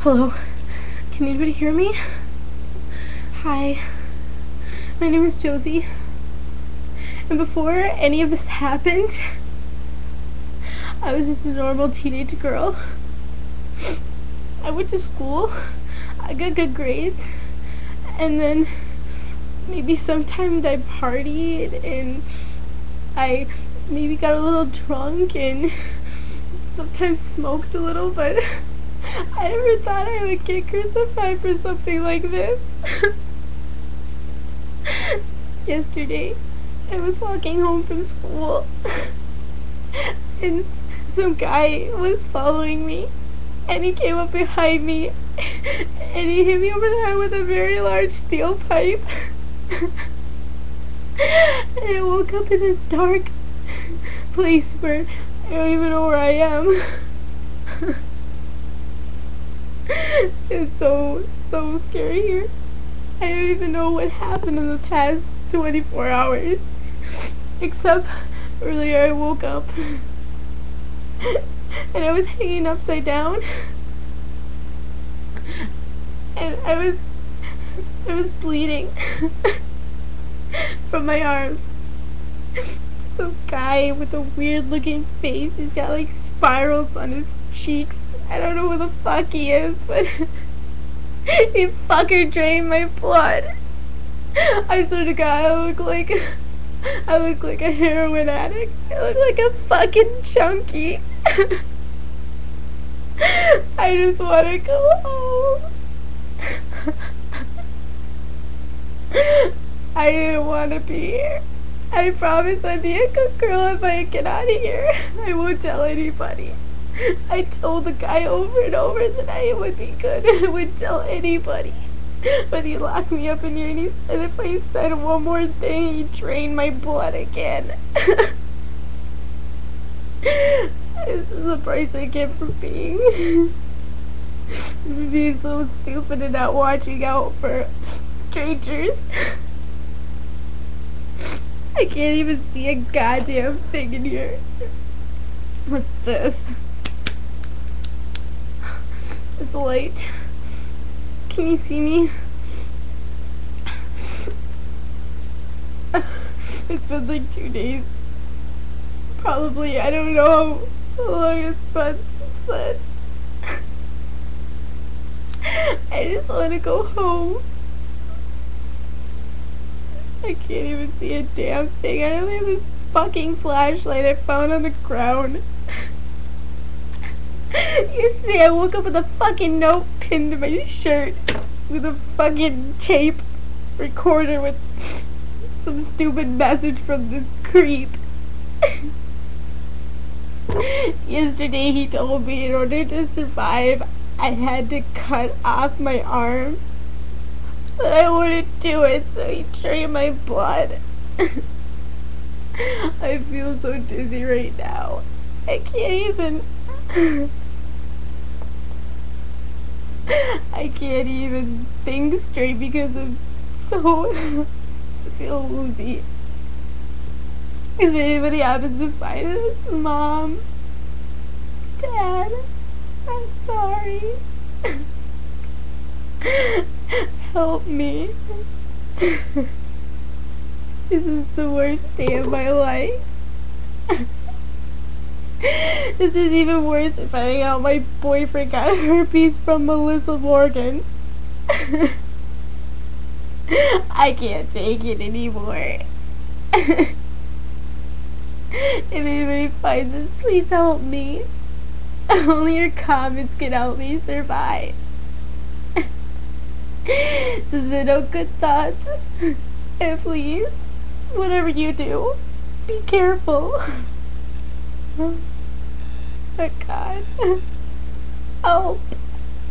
Hello? Can anybody hear me? Hi. My name is Josie. And before any of this happened, I was just a normal teenage girl. I went to school, I got good grades, and then maybe sometimes I partied and I maybe got a little drunk and sometimes smoked a little, but I never thought I would get crucified for something like this. Yesterday, I was walking home from school, and some guy was following me, and he came up behind me, and he hit me over the head with a very large steel pipe. And I woke up in this dark place where I don't even know where I am. It's so scary here. I don't even know what happened in the past 24 hours. Except earlier I woke up and I was hanging upside down. And I was bleeding from my arms. Some guy with a weird looking face. He's got like spirals on his cheeks. I don't know who the fuck he is, but he fucker drained my blood. I swear to God, I look like a heroin addict. I look like a fucking junkie. I just want to go home. I didn't want to be here. I promise I'd be a good girl if I get out of here. I won't tell anybody. I told the guy over and over that I would be good and I wouldn't tell anybody. But he locked me up in here and he said if I said one more thing, he'd drain my blood again. This is the price I get for being so stupid and not watching out for strangers. I can't even see a goddamn thing in here. What's this? It's light. Can you see me? It's been like 2 days. Probably, I don't know how long it's been since then. I just want to go home. I can't even see a damn thing. I only have this fucking flashlight I found on the ground. Yesterday I woke up with a fucking note pinned to my shirt with a fucking tape recorder with some stupid message from this creep. Yesterday he told me in order to survive I had to cut off my arm. But I wouldn't do it, so he drained my blood. I feel so dizzy right now. I can't even... I can't even think straight because I'm so... I feel woozy. If anybody happens to find this, Mom, Dad, I'm sorry. Help me. This is the worst day of my life. This is even worse than finding out my boyfriend got herpes from Melissa Morgan. I can't take it anymore. If anybody finds this, please help me. Only your comments can help me survive. So send out good thoughts. And please, whatever you do, be careful. Oh God. Help.